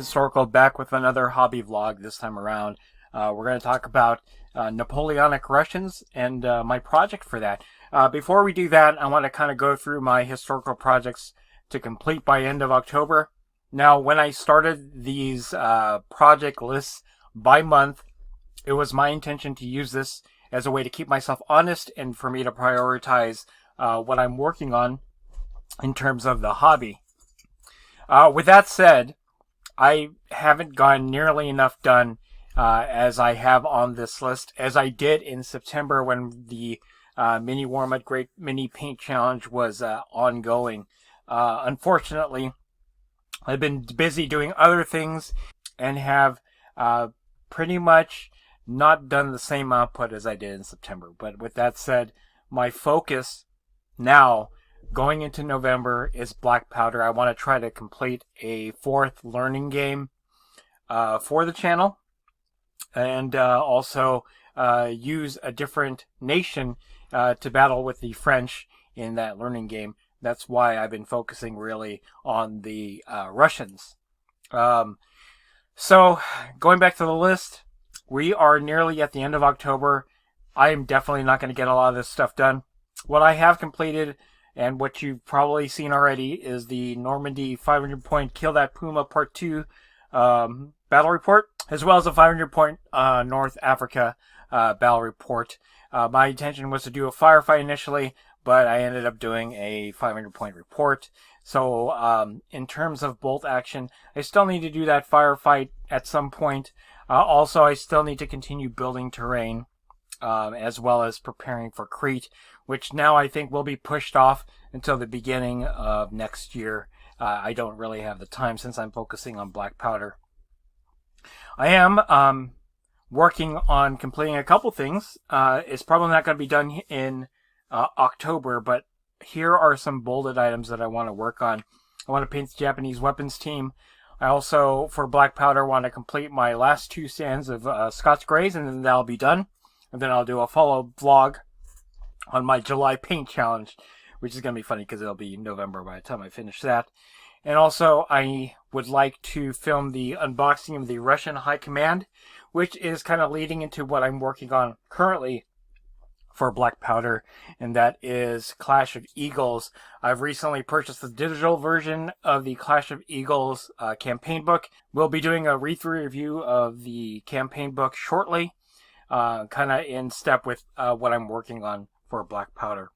Historical back with another hobby vlog this time around. We're going to talk about Napoleonic Russians and my project for that. Before we do that, I want to kind of go through my historical projects to complete by end of October. Now, when I started these project lists by month, it was my intention to use this as a way to keep myself honest and for me to prioritize what I'm working on in terms of the hobby. With that said, I haven't gotten nearly enough done as I have on this list as I did in September when the Mini Warmud Great Mini Paint Challenge was ongoing. Unfortunately, I've been busy doing other things and have pretty much not done the same output as I did in September. But with that said, my focus now going into November is Black Powder. I want to try to complete a 4th learning game for the channel, and also use a different nation to battle with the French in that learning game. That's why I've been focusing really on the Russians. So going back to the list, we are nearly at the end of October. I am definitely not going to get a lot of this stuff done. What I have completed, and what you've probably seen already, is the Normandy 500 point Kill That Puma Part 2 battle report, as well as a 500 point North Africa battle report. My intention was to do a firefight initially, but I ended up doing a 500 point report. So in terms of bolt action, I still need to do that firefight at some point. Also, I still need to continue building terrain, as well as preparing for Crete, which now I think will be pushed off until the beginning of next year. I don't really have the time since I'm focusing on Black Powder. I am working on completing a couple things. It's probably not going to be done in October, but here are some bolded items that I want to work on. I want to paint the Japanese weapons team. I also, for Black Powder, want to complete my last 2 stands of Scots Greys, and then that'll be done. And then I'll do a follow vlog on my July paint challenge, which is going to be funny because it'll be November by the time I finish that. And also, I would like to film the unboxing of the Russian High Command, which is kind of leading into what I'm working on currently for Black Powder, and that is Clash of Eagles. I've recently purchased the digital version of the Clash of Eagles campaign book. We'll be doing a read-through review of the campaign book shortly, kind of in step with what I'm working on for Black Powder.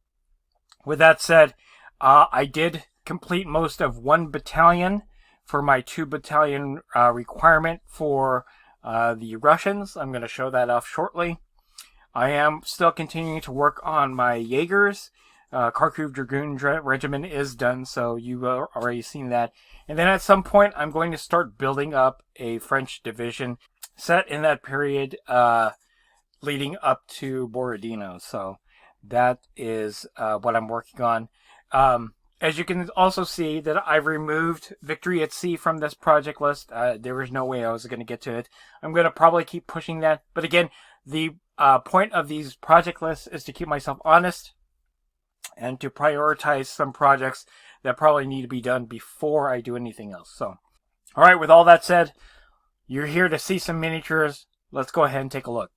With that said, I did complete most of 1 battalion for my 2 battalion requirement for the Russians. I'm going to show that off shortly. I am still continuing to work on my Jaegers. Kharkiv Dragoon Regiment is done, so you've already seen that. And then at some point, I'm going to start building up a French division set in that period leading up to Borodino. So that is what I'm working on. As you can also see that I've removed Victory at Sea from this project list. There was no way I was going to get to it. I'm going to probably keep pushing that. But again, the point of these project lists is to keep myself honest and to prioritize some projects that probably need to be done before I do anything else. So, all right, with all that said, you're here to see some miniatures. Let's go ahead and take a look.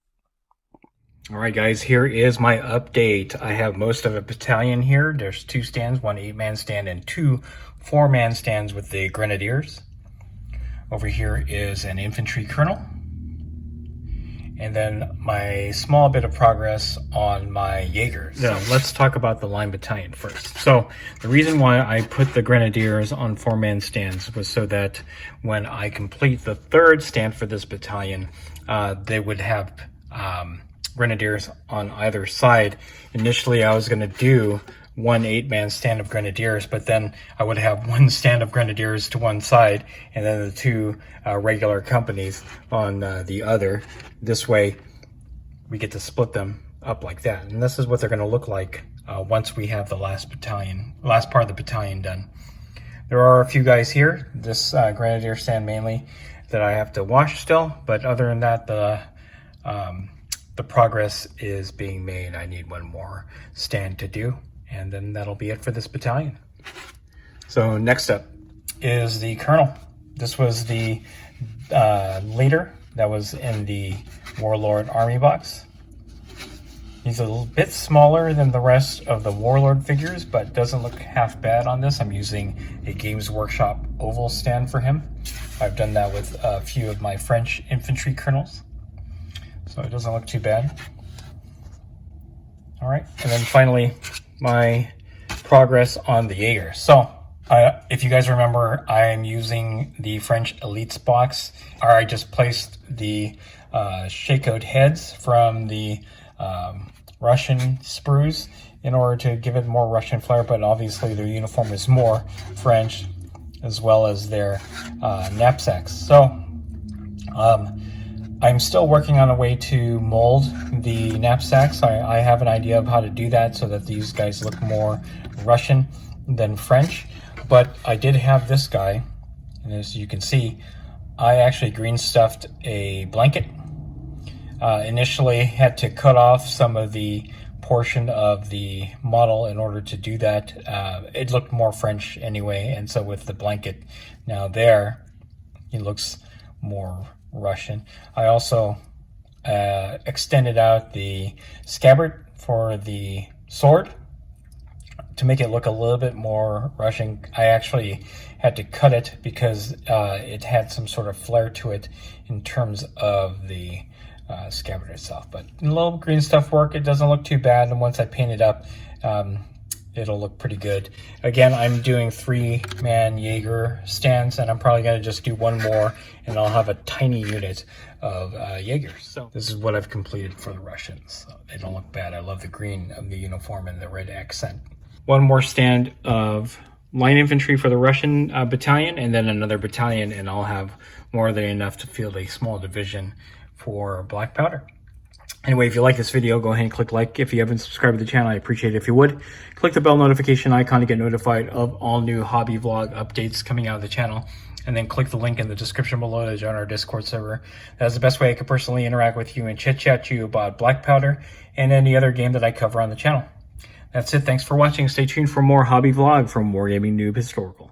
All right, guys, here is my update. I have most of a battalion here. There's 2 stands, 1 8-man stand and 2 4-man stands with the Grenadiers. Over here is an infantry colonel. And then my small bit of progress on my Jaegers. So let's talk about the line battalion first. So the reason why I put the Grenadiers on 4-man stands was so that when I complete the 3rd stand for this battalion, they would have Grenadiers on either side. Initially, I was going to do 1 8-man stand of Grenadiers, but then I would have 1 stand of Grenadiers to one side and then the 2 regular companies on the other. This way we get to split them up like that, and this is what they're going to look like once we have the last part of the battalion done. There are a few guys here, this Grenadier stand mainly, that I have to wash still, but other than that, the progress is being made. I need 1 more stand to do, and then that'll be it for this battalion. So next up is the colonel. This was the leader that was in the Warlord army box. He's a little bit smaller than the rest of the Warlord figures, but doesn't look half bad on this. I'm using a Games Workshop oval stand for him. I've done that with a few of my French infantry colonels, so it doesn't look too bad. All right, and then finally, my progress on the Jaeger. So, if you guys remember, I am using the French Elites box. I just placed the shake-out heads from the Russian sprues in order to give it more Russian flair, but obviously their uniform is more French, as well as their knapsacks. So I'm still working on a way to mold the knapsacks. I have an idea of how to do that so that these guys look more Russian than French, but I did have this guy, and as you can see, I actually green stuffed a blanket. Initially had to cut off some of the portion of the model in order to do that. It looked more French anyway, and so with the blanket now there, it looks more Russian. I also extended out the scabbard for the sword to make it look a little bit more Russian. I actually had to cut it because it had some sort of flair to it in terms of the scabbard itself, but a little green stuff work. It doesn't look too bad, and once I paint it up, it'll look pretty good. Again, I'm doing 3-man Jaeger stands, and I'm probably going to just do one more, and I'll have a tiny unit of Jaegers. So this is what I've completed for the Russians. They don't look bad. I love the green of the uniform and the red accent. One more stand of line infantry for the Russian battalion, and then another battalion, and I'll have more than enough to field a small division for black powder. Anyway, if you like this video, go ahead and click like. If you haven't subscribed to the channel, I appreciate it if you would. Click the bell notification icon to get notified of all new hobby vlog updates coming out of the channel. And then click the link in the description below to join our Discord server. That's the best way I could personally interact with you and chit-chat to you about black powder and any other game that I cover on the channel. That's it. Thanks for watching. Stay tuned for more hobby vlog from WarGamingNewb Historical.